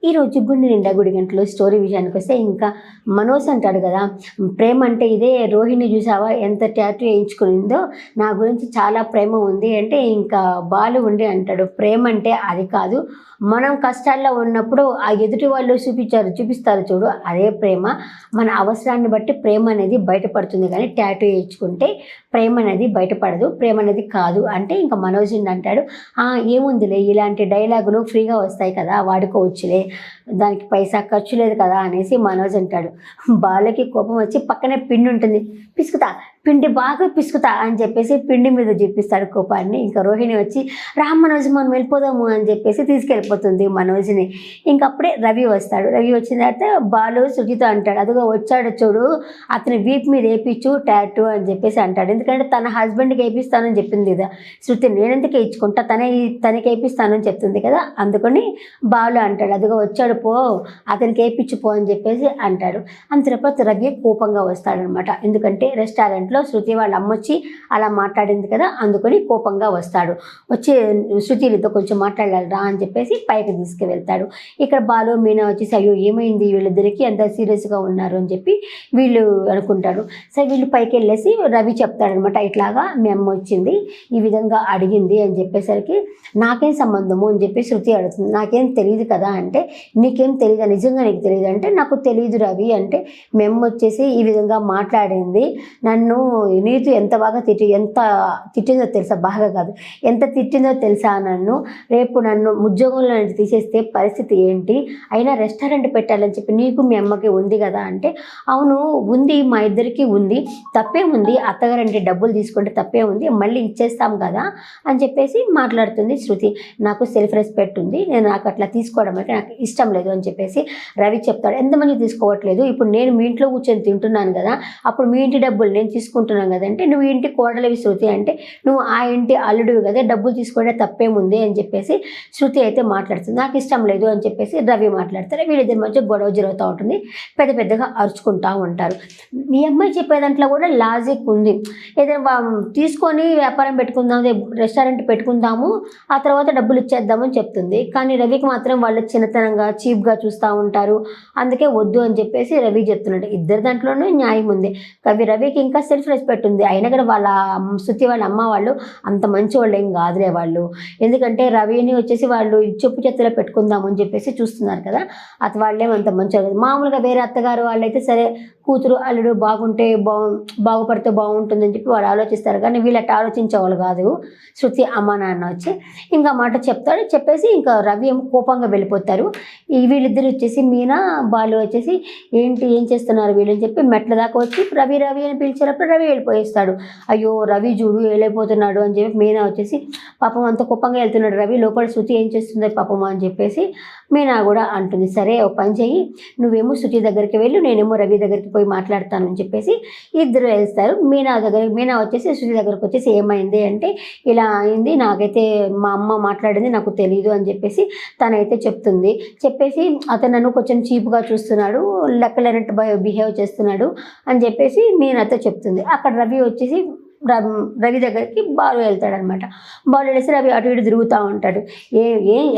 ఈరోజు గుండె నిండా గుడి గంటలు స్టోరీ విషయానికి వస్తే ఇంకా మనోజ్ అంటాడు కదా, ప్రేమ అంటే ఇదే, రోహిణి చూసావా ఎంత టాటూ వేయించుకునిందో, నా గురించి చాలా ప్రేమ ఉంది అంటే ఇంకా బాలు ఉండి అంటాడు, ప్రేమ అంటే అది కాదు, మనం కష్టాల్లో ఉన్నప్పుడు ఆ ఎదుటి వాళ్ళు చూపిస్తారు చూడు, అదే ప్రేమ. మన అవసరాన్ని బట్టి ప్రేమ అనేది బయటపడుతుంది, కానీ టాటూ వేయించుకుంటే ప్రేమ అనేది బయటపడదు, ప్రేమ అనేది కాదు అంటే ఇంకా మనోజ్ అంటాడు, ఏముందిలే ఇలాంటి డైలాగులు ఫ్రీగా వస్తాయి కదా, వాడుకోవచ్చులే, దానికి పైసా ఖర్చు లేదు కదా అనేసి మనోజ్ అంటాడు. బాలకి కోపం వచ్చి పక్కనే పిండి ఉంటుంది, పిసుకుతా, పిండి బాగా పిసుకుతా అని చెప్పేసి పిండి మీద చూపిస్తాడు కోపాన్ని. ఇంకా రోహిణి వచ్చి మనోజ్ మనం వెళ్ళిపోదాము అని చెప్పేసి తీసుకెళ్ళిపోతుంది మనోజ్ని. ఇంకప్పుడే రవి వస్తాడు. రవి వచ్చిన తర్వాత బాలు శృతితో అంటాడు, అదిగో వచ్చాడు చూడు, అతని వీప్ మీద వేయించు టాటూ అని చెప్పేసి అంటాడు. ఎందుకంటే తన హస్బెండ్కి వేయిస్తానని చెప్పింది కదా శృతి, నేనెందుకు వేయించుకుంటా, తనకి వేయిస్తానని చెప్తుంది కదా, అందుకని బాలు అంటాడు, అదిగో వచ్చాడు పో, అతనికి వేయించు పో అని చెప్పేసి అంటాడు. అంత తర్వాత రవి కోపంగా వస్తాడనమాట. ఎందుకంటే రెస్టారెంట్లో శృతి వాళ్ళ అమ్మ వచ్చి అలా మాట్లాడింది కదా, అందుకని కోపంగా వస్తాడు. వచ్చి శృతితో కొంచెం మాట్లాడాలిరా అని చెప్పేసి పైకి తీసుకువెళ్తాడు. ఇక్కడ బాలు మీనా వచ్చేసి అయ్యో ఏమైంది వీళ్ళిద్దరికి అంత సీరియస్గా ఉన్నారు అని చెప్పి వీళ్ళు అనుకుంటారు. సరే వీళ్ళు పైకి వెళ్ళేసి రవి చెప్తాడనమాట, ఇట్లాగా మీ అమ్మ వచ్చింది ఈ విధంగా అడిగింది అని చెప్పేసరికి నాకేం సంబంధము అని చెప్పి శృతి అడుగుతుంది. నాకేం తెలియదు కదా అంటే, నీకేం తెలియదు, నిజంగా నీకు తెలియదు అంటే, నాకు తెలియదు రవి అంటే, మేము వచ్చేసి ఈ విధంగా మాట్లాడింది, నన్ను నీతు ఎంత బాగా ఎంత తిట్టిందో తెలుసా, బాగా కాదు ఎంత తిట్టిందో తెలుసా, రేపు నన్ను ఉద్యోగంలో తీసేస్తే పరిస్థితి ఏంటి, అయినా రెస్టారెంట్ పెట్టాలని చెప్పి నీకు మీ అమ్మకి ఉంది కదా అంటే, అవును ఉంది, మా ఇద్దరికి ఉంది, తప్పే ఉంది, అత్తగారంటే డబ్బులు తీసుకుంటే తప్పే ఉంది, మళ్ళీ ఇచ్చేస్తాం కదా అని చెప్పేసి మాట్లాడుతుంది శృతి. నాకు సెల్ఫ్ రెస్పెక్ట్ ఉంది, నాకు అట్లా తీసుకోవడం అంటే నాకు ఇష్టం లేదు అని చెప్పేసి రవి చెప్తాడు. ఎంతమంది తీసుకోవట్లేదు, ఇప్పుడు నేను మీ ఇంట్లో కూర్చొని తింటున్నాను కదా, అప్పుడు మీ ఇంటి డబ్బులు నేను తీసుకుంటున్నాను కదంటే, నువ్వు ఇంటి కోడలివి శృతి అంటే, నువ్వు ఆ ఇంటి అల్లుడివి కదా, డబ్బులు తీసుకుంటే తప్పేముంది అని చెప్పేసి శృతి అయితే మాట్లాడుతుంది. నాకు ఇష్టం లేదు అని చెప్పేసి రవి మాట్లాడతారు. వీళ్ళిద్దరి మధ్య గొడవ జరుగుతూ ఉంటుంది, పెద్దగా అరుచుకుంటూ ఉంటారు. మీ అమ్మాయి చెప్పే దాంట్లో కూడా లాజిక్ ఉంది, ఏదైనా తీసుకొని వ్యాపారం పెట్టుకుందాం, రెస్టారెంట్ పెట్టుకుందాము, ఆ తర్వాత డబ్బులు ఇచ్చేద్దామని చెప్తుంది. కానీ రవికి మాత్రం వాళ్ళు చిన్నతనంగా చీప్గా చూస్తూ ఉంటారు, అందుకే వద్దు అని చెప్పేసి రవి చెప్తున్నాడు. ఇద్దరు దాంట్లోనూ న్యాయం ఉంది. రవికి ఇంకా సెల్ఫ్ రెస్పెక్ట్ ఉంది, అయినా కూడా వాళ్ళ శృతి వాళ్ళ అమ్మ వాళ్ళు అంత మంచి వాళ్ళు ఏం కాదులే వాళ్ళు, ఎందుకంటే రవిని వచ్చేసి వాళ్ళు చెప్పు చెత్తలో పెట్టుకుందామని చెప్పేసి చూస్తున్నారు కదా, వాళ్ళేమో అంత మంచి వాళ్ళు. మామూలుగా వేరే అత్తగారు వాళ్ళైతే సరే కూతురు అల్లుడు బాగుంటే బాగుపడితే బాగుంటుందని చెప్పి వాళ్ళు ఆలోచిస్తారు, కానీ వీళ్ళట్టు ఆలోచించేవాళ్ళు కాదు. శృతి అమ్మ నాన్న వచ్చి ఇంకా మాట చెప్తాడు. చెప్పేసి ఇంకా రవి ఏమో కోపంగా వెళ్ళిపోతారు. వీళ్ళిద్దరు వచ్చేసి మీనా బాలు వచ్చేసి ఏం చేస్తున్నారు వీళ్ళని చెప్పి మెట్ల దాకా వచ్చి రవి అని పిలిచేటప్పుడు రవి వెళ్ళిపోయేస్తాడు. అయ్యో రవి చూడు వెళ్ళిపోతున్నాడు అని చెప్పి మీనా వచ్చేసి పాపం అంత కోపంగా వెళ్తున్నాడు రవి, లోపల శృతి ఏం చేస్తుందో పాపం అని చెప్పేసి మీనా కూడా అంటుంది. సరే ఒక పని చెయ్యి, నువ్వేమో శృతి దగ్గరికి వెళ్ళు, నేనేమో రవి దగ్గరికి పోయి మాట్లాడతాను అని చెప్పేసి ఇద్దరు వెళ్తారు. మీనా వచ్చేసి శృతి దగ్గరకు వచ్చేసి ఏమైంది అంటే, ఇలా అయింది, నాకైతే మా అమ్మ మాట్లాడింది నాకు తెలియదు అని చెప్పేసి తనైతే చెప్తుంది. చెప్పేసి అతను నన్ను కొంచెం చీప్గా చూస్తున్నాడు, లెక్కలేనట్టు బిహేవ్ చేస్తున్నాడు అని చెప్పేసి మీనాతో చెప్తుంది. అక్కడ రవి వచ్చేసి రవి దగ్గరికి బాలు వెళ్తాడనమాట. బాలు వెళ్ళేసి రవి అటు ఇటు తిరుగుతూ ఉంటాడు.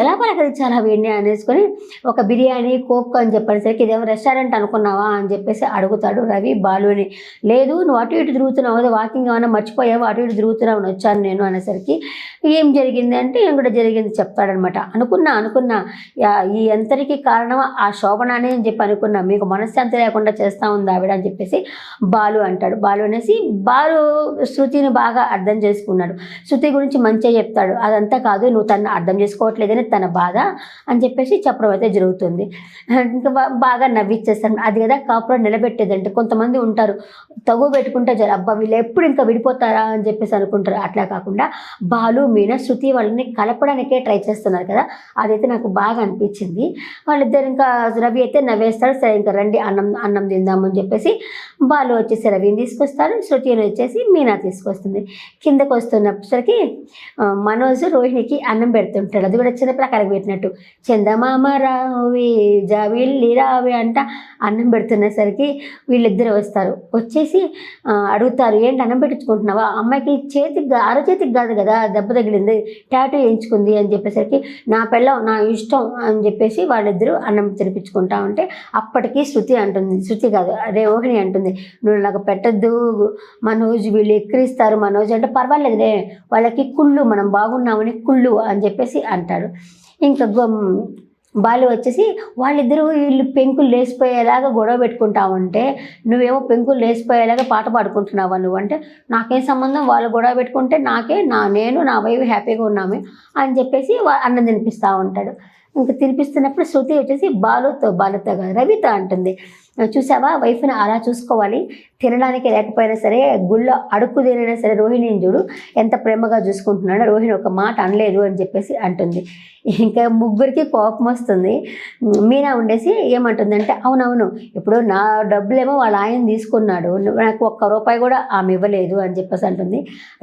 ఎలా పలకరించాలి అవన్నీ అనేసుకొని, ఒక బిర్యానీ కోక్ అని చెప్పేసరికి ఇదేమో రెస్టారెంట్ అనుకున్నావా అని చెప్పేసి అడుగుతాడు రవి బాలుని. లేదు నువ్వు అటు ఇటు తిరుగుతున్నావు కదా, వాకింగ్ ఏమైనా మర్చిపోయావు, అటు ఇటు తిరుగుతున్నావు అని వచ్చాను నేను అనేసరికి ఏం జరిగింది అంటే ఏం కూడా జరిగింది చెప్తాడనమాట. అనుకున్నా ఈ అంతరికి కారణం ఆ శోభనానే అని చెప్పి అనుకున్నా, మీకు మనశ్శాంతి లేకుండా చేస్తూ ఉంది ఆవిడ అని చెప్పేసి బాలు అంటాడు. బాలు అనేసి బాలు శృతిని బాగా అర్థం చేసుకున్నాడు, శృతి గురించి మంచిగా చెప్తాడు. అదంతా కాదు, నువ్వు తను అర్థం చేసుకోవట్లేదని తన బాధ అని చెప్పేసి చెప్పడం అయితే జరుగుతుంది. ఇంకా బాగా నవ్విచ్చేస్తాను. అది కదా కాపురం నిలబెట్టేదంటే, కొంతమంది ఉంటారు తగు పెట్టుకుంటే చాలు, అబ్బా వీళ్ళు ఎప్పుడు ఇంకా విడిపోతారా అని చెప్పేసి అనుకుంటారు. అట్లా కాకుండా బాలు మీనా శృతి వాళ్ళని కలపడానికే ట్రై చేస్తున్నారు కదా, అదైతే నాకు బాగా అనిపించింది. వాళ్ళిద్దరు ఇంకా రవి అయితే నవ్వేస్తాడు. సరే ఇంకా రండి అన్నం తిందామని చెప్పేసి బాలు వచ్చేసి రవిని తీసుకొస్తాడు, శృతిని వచ్చేసి మీనాతో తీసుకొస్తుంది. కిందకు వస్తున్నప్పటిసరికి మనోజ్ రోహిణికి అన్నం పెడుతుంటాడు. అది కూడా చిన్నపిల్లకాయలకు పెట్టినట్టు, చందమామ రావే జావిల్లి రావే అంట అన్నం పెడుతున్నసరికి వీళ్ళిద్దరు వస్తారు. వచ్చేసి అడుగుతారు, ఏంటి అన్నం పెట్టించుకుంటున్నావా, అమ్మాయికి చేతికి అరచేతికి కాదు కదా దెబ్బ తగిలింది, టాటూ వేయించుకుంది అని చెప్పేసరికి నా పిల్లం నా ఇష్టం అని చెప్పేసి వాళ్ళిద్దరూ అన్నం తినిపించుకుంటా ఉంటే అప్పటికి శృతి అంటుంది, శృతి కాదు రోహిణి అంటుంది, నువ్వు నాకు పెట్టద్దు మనోజ్, వీళ్ళు ఎక్కిరిస్తారు మనోజ్ అంటే, పర్వాలేదులే వాళ్ళకి కుళ్ళు, మనం బాగున్నామని కుళ్ళు అని చెప్పేసి అంటాడు. ఇంకా బాలు వచ్చేసి వాళ్ళిద్దరూ వీళ్ళు పెంకులు లేసిపోయేలాగా గొడవ పెట్టుకుంటా ఉంటే నువ్వేమో పెంకులు లేసిపోయేలాగా పాట పాడుకుంటున్నావా నువ్వు అంటే, నాకేం సంబంధం, వాళ్ళు గొడవ పెట్టుకుంటే నేను నా వైపు హ్యాపీగా ఉన్నామే అని చెప్పేసి అన్నం తినిపిస్తూ ఉంటాడు. ఇంకా తినిపిస్తున్నప్పుడు శృతి వచ్చేసి బాలుతో కాదు రవితో అంటుంది, చూసావా వైఫ్ని అలా చూసుకోవాలి, తినడానికి లేకపోయినా సరే గుళ్ళో అడుక్కు తినైనా సరే రోహిణిని చూడు ఎంత ప్రేమగా చూసుకుంటున్నాడో, రోహిణి ఒక మాట అనలేదు అని చెప్పేసి అంటుంది. ఇంకా ముగ్గురికి కోపం వస్తుంది. మీనా ఉండేసి ఏమంటుందంటే, అవునవును ఇప్పుడు నా డబ్బులేమో వాళ్ళ ఆయన తీసుకున్నాడు, నాకు ఒక్క రూపాయి కూడా ఆమె ఇవ్వలేదు అని చెప్పేసి అంటుంది.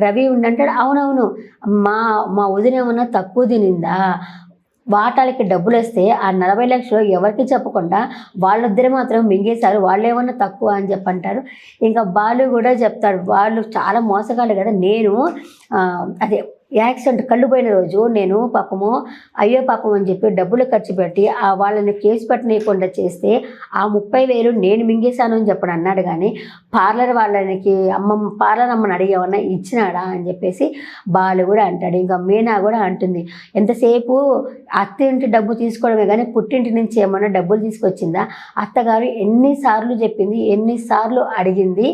రవి ఉండంటాడు, అవునవును మా వదిన ఏమన్నా తక్కువ తినిందా, వాటాలకి డబ్బులు వస్తే ఆ 40 లక్షలు ఎవరికి చెప్పకుండా వాళ్ళిద్దరే మాత్రం మింగేశారు, వాళ్ళు ఏమన్నా తక్కువ అని చెప్పంటారు. ఇంకా బాలు కూడా చెప్తాడు, వాళ్ళు చాలా మోసగాళ్ళు కదా, నేను అదే యాక్సిడెంట్ కళ్ళు పోయిన రోజు నేను పాపము అయ్యో పాపం అని చెప్పి డబ్బులు ఖర్చు పెట్టి వాళ్ళని కేసు పెట్టనీయకుండా చేస్తే ఆ 30,000 నేను మింగేశాను అని చెప్పని అన్నాడు. కానీ పార్లర్ వాళ్ళకి పార్లర్ అమ్మని అడిగేమన్నా ఇచ్చినాడా అని చెప్పేసి బాలు కూడా అంటాడు. ఇంకా మీనా కూడా అంటుంది, ఎంతసేపు అత్తింటి డబ్బు తీసుకోవడమే కానీ పుట్టింటి నుంచి ఏమన్నా డబ్బులు తీసుకొచ్చిందా, అత్తగారు ఎన్నిసార్లు చెప్పింది, ఎన్నిసార్లు అడిగింది,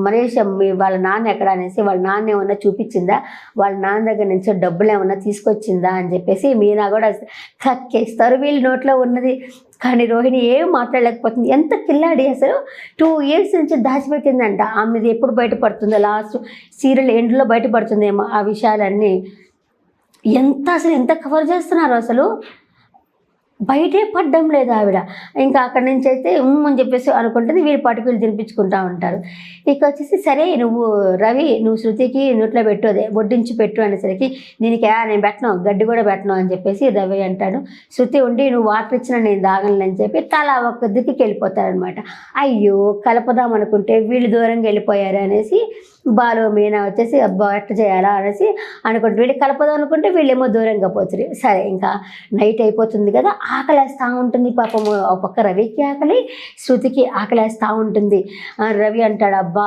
మలేషియా వాళ్ళ నాన్న ఎక్కడ అనేసి వాళ్ళ నాన్న ఏమన్నా చూపించిందా, వాళ్ళ నాన్న దగ్గర నుంచి డబ్బులు ఏమన్నా తీసుకొచ్చిందా అని చెప్పేసి మీనా కూడా కక్కేస్తారు వీళ్ళు నోట్లో ఉన్నది. కానీ రోహిణి ఏం మాట్లాడలేకపోతుంది. ఎంత కిల్లాడి అసలు 2 years నుంచి దాచిపెట్టిందంట, ఆమెది ఎప్పుడు బయటపడుతుందో, లాస్ట్ సీరియల్ ఎండ్లో బయటపడుతుందేమో ఆ విషయాలన్నీ. ఎంత కవర్ చేస్తున్నారు అసలు, బయటే పడ్డం లేదు ఆవిడ. ఇంకా అక్కడి నుంచి అయితే అని చెప్పేసి అనుకుంటుంది, వీళ్ళ పాటికి వీళ్ళు తినిపించుకుంటూ ఉంటారు. ఇక వచ్చేసి సరే నువ్వు శృతికి నోట్లో పెట్టు, అదే వడ్డించి పెట్టు అనేసరికి నేను పెట్టను, గడ్డి కూడా పెట్టను అని చెప్పేసి రవి అంటాడు. శృతి ఉండి నువ్వు వాటర్ ఇచ్చినా నేను తాగలని చెప్పి తల ఒక దిక్కుకి వెళ్ళిపోతారనమాట. అయ్యో కలపదాం అనుకుంటే వీళ్ళు దూరంగా వెళ్ళిపోయారు అనేసి బాలు మీనా వచ్చేసి అబ్బా ఎట్ట చేయాలా అనేసి అనుకుంటే, వీళ్ళు కలపదాం అనుకుంటే వీళ్ళేమో దూరంగా పోతారు. సరే ఇంకా నైట్ అయిపోతుంది కదా, ఆకలేస్తూ ఉంటుంది పాపము. ఒక పక్క రవికి ఆకలి, శృతికి ఆకలేస్తూ ఉంటుంది. రవి అంటాడు, అబ్బా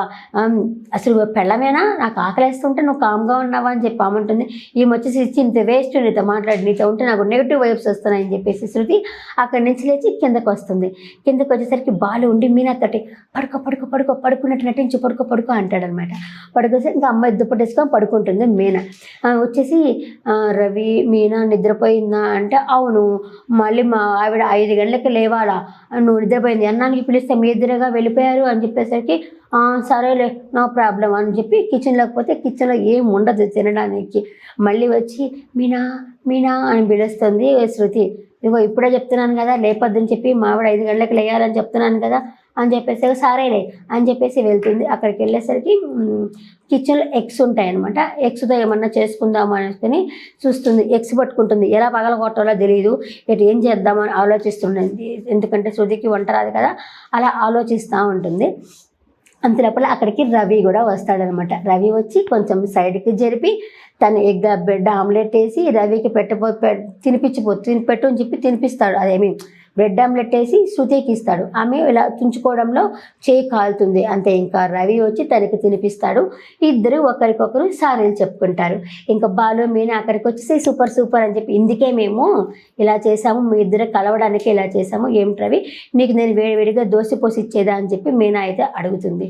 అసలు పెళ్ళమేనా, నాకు ఆకలేస్తుంటే నువ్వు కామ్గా ఉన్నావా అని చెప్పి ఆమంటుంది. ఈమె వచ్చేసి ఇంత వేస్ట్, నీతో నీతో ఉంటే నాకు నెగిటివ్ వైబ్స్ వస్తున్నాయని చెప్పేసి శృతి అక్కడి నుంచి లేచి కిందకు వస్తుంది. కిందకు వచ్చేసరికి బాలు ఉండి మీనాతోటి పడుకున్నట్టు నటించి పడుకో అంటాడనమాట. పడుకోసే ఇంకా అమ్మాయి దుప్పటేసుకొని పడుకుంటుంది. మీనా వచ్చేసి రవి మీనా నిద్రపోయిందా అంటే, అవును మళ్ళీ మా ఆవిడ 5 గంటలకి లేవాలా, నువ్వు నిద్రపోయింది, అన్నానికి పిలిస్తే మీ ఇద్దరుగా వెళ్ళిపోయారు అని చెప్పేసరికి సరేలే నో ప్రాబ్లం అని చెప్పి కిచెన్లోకి పోతే కిచెన్లో ఏం ఉండదు తినడానికి. మళ్ళీ వచ్చి మీనా అని పిలుస్తుంది శృతి. ఇగో ఇప్పుడే చెప్తున్నాను కదా లేపొద్దని చెప్పి, మా ఆవిడ 5 గంటలకు లేయాలని చెప్తున్నాను కదా అని చెప్పేసి సరేలే అని చెప్పేసి వెళ్తుంది. అక్కడికి వెళ్ళేసరికి కిచెన్లో ఎగ్స్ ఉంటాయి అనమాట. ఎగ్స్తో ఏమన్నా చేసుకుందాము అనేసి చూస్తుంది. ఎగ్స్ పట్టుకుంటుంది, ఎలా పగలగొట్టాలో తెలియదు, ఏం చేద్దామని ఆలోచిస్తుంటుంది. ఎందుకంటే శృతికి వంట రాదు కదా, అలా ఆలోచిస్తూ ఉంటుంది. అంతలోపల అక్కడికి రవి కూడా వస్తాడనమాట. రవి వచ్చి కొంచెం సైడ్కి జరిపి తను బ్రెడ్ ఆమ్లెట్ వేసి రవికి పెట్టు అని చెప్పి తినిపిస్తాడు. అదేమి బ్రెడ్ ఆమ్లెట్ వేసి శృతికి ఇస్తాడు. ఆమె ఇలా తుంచుకోవడంలో చేయి కాలుతుంది అంతే. ఇంకా రవి వచ్చి తనకి తినిపిస్తాడు. ఇద్దరు ఒకరికొకరు సారీలు చెప్పుకుంటారు. ఇంకా బాలు మీనా అక్కడికి వచ్చేసి సూపర్ అని చెప్పి, ఇందుకే మేము ఇలా చేసాము, మీ ఇద్దరు కలవడానికి ఇలా చేసాము, ఏమిటి రవి నీకు నేను వేడివేడిగా దోశ పోసి ఇచ్చేదా అని చెప్పి మీనా అయితే అడుగుతుంది.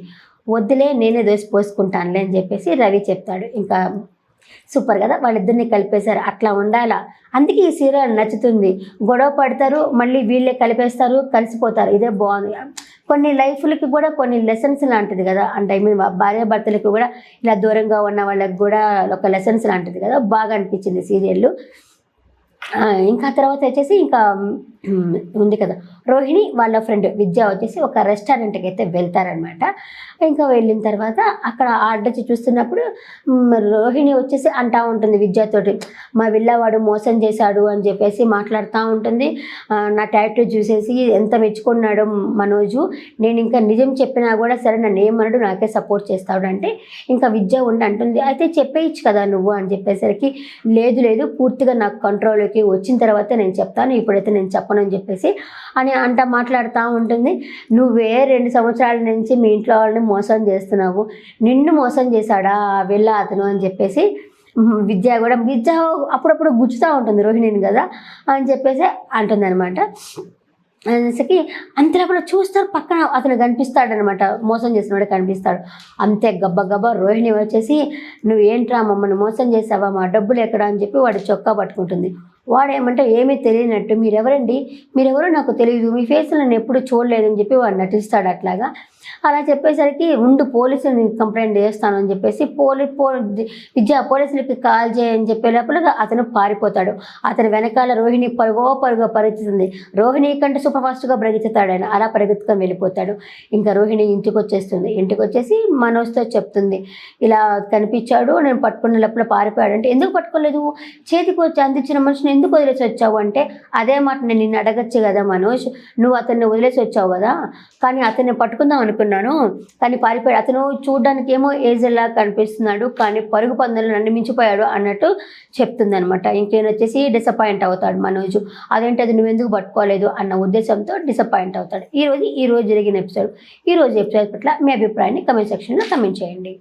వద్దులే నేనే దోశ పోసుకుంటానులే అని చెప్పేసి రవి చెప్తాడు. ఇంకా సూపర్ కదా, వాళ్ళిద్దరిని కలిపేశారు. అట్లా ఉండాలా, అందుకే ఈ సీరియల్ నచ్చుతుంది. గొడవ పడతారు, మళ్ళీ వీళ్ళే కలిపేస్తారు, కలిసిపోతారు. ఇదే బాగుంది. కొన్ని లైఫ్లకి కూడా కొన్ని లెసన్స్ లాంటిది కదా, అంటే భార్యాభర్తలకు కూడా ఇలా దూరంగా ఉన్న వాళ్ళకి కూడా ఒక లెసన్స్ లాంటిది కదా, బాగా అనిపించింది సీరియల్. ఇంకా తర్వాత వచ్చేసి ఇంకా ఉంది కదా, రోహిణి వాళ్ళ ఫ్రెండ్ విద్య వచ్చేసి ఒక రెస్టారెంట్కి అయితే వెళ్తారనమాట. ఇంకా వెళ్ళిన తర్వాత అక్కడ ఆర్డర్ చూస్తున్నప్పుడు రోహిణి వచ్చేసి అంటా ఉంటుంది విద్యతోటి, మా విల్లవాడు మోసం చేశాడు అని చెప్పేసి మాట్లాడుతూ ఉంటుంది. నా టాటూ చూసేసి ఎంత మెచ్చుకున్నాడో మనోజు, నేను ఇంకా నిజం చెప్పినా కూడా సరే నన్ను ఏమన్నాడు నాకే సపోర్ట్ చేస్తాడు అంటే, ఇంకా విద్య ఉండి అంటుంది అయితే చెప్పేయచ్చు కదా నువ్వు అని చెప్పేసరికి, లేదు లేదు పూర్తిగా నాకు కంట్రోల్లోకి వచ్చిన తర్వాత నేను చెప్తాను, ఇప్పుడైతే నేను చెప్పను అని చెప్పేసి అని మాట్లాడుతూ ఉంటుంది. నువ్వే 2 సంవత్సరాల నుంచి మీ ఇంట్లో వాళ్ళని మోసం చేస్తున్నావు, నిన్ను మోసం చేశాడా వెళ్ళ అతను అని చెప్పేసి విద్య అప్పుడప్పుడు గుచ్చుతూ ఉంటుంది రోహిణిని కదా అని చెప్పేసి అంటుంది అనమాట. అనేసరికి అంతలో కూడా చూస్తారు, పక్కన అతను కనిపిస్తాడనమాట, మోసం చేసినవాడు కనిపిస్తాడు. అంతే గబ్బా రోహిణి వచ్చేసి, నువ్వు ఏంట్రా మమ్మల్ని మోసం చేసావా, మా డబ్బులు ఎక్కడ అని చెప్పి వాడు చొక్కా పట్టుకుంటుంది. వాడేమంటే ఏమీ తెలియనట్టు, మీరెవరండి, మీరెవరో నాకు తెలియదు, మీ ఫేస్లో నేను ఎప్పుడు చూడలేదని చెప్పి వాడు నటిస్తాడు అట్లాగా. అలా చెప్పేసరికి ఉండు పోలీసుని కంప్లైంట్ చేస్తాను అని చెప్పేసి విద్య పోలీసులకి కాల్ చేయని చెప్పే లోపల అతను పారిపోతాడు. అతని వెనకాల రోహిణి పరుగుగా పరిగెత్తుతుంది. రోహిణి కంటే సూపర్ ఫాస్ట్గా పరిగెత్తుతాడు ఆయన, అలా పరిగెత్తుకొని వెళ్ళిపోతాడు. ఇంకా రోహిణి ఇంటికి వచ్చేస్తుంది. ఇంటికి వచ్చేసి మనోజ్తో చెప్తుంది, ఇలా కనిపించాడు, నేను పట్టుకున్న లోపల పారిపోయాడు అంటే, ఎందుకు పట్టుకోలేదు, చేతికి వచ్చి అందించిన మనిషిని ఎందుకు వదిలేసి వచ్చావు అంటే, అదే మాట నేను నిన్ను అడగచ్చు కదా మనోజ్, నువ్వు అతన్ని వదిలేసి వచ్చావు కదా, కానీ అతన్ని పట్టుకుందాం అనుకున్నాను కానీ పారిపోయాడు. అతను చూడడానికి ఏమో ఏజ్లా కనిపిస్తున్నాడు కానీ పరుగు పందెంలో నన్ను మించిపోయాడు అన్నట్టు చెప్తుందనమాట. ఇంకేం వచ్చేసి డిసప్పాయింట్ అవుతాడు మనోజు, అదేంటి అది నువ్వెందుకు పట్టుకోలేదు అన్న ఉద్దేశంతో డిసప్పాయింట్ అవుతాడు. ఈ రోజు జరిగిన ఎపిసోడ్ పట్ల మీ అభిప్రాయాన్ని కమెంట్ సెక్షన్లో కమెంట్ చేయండి.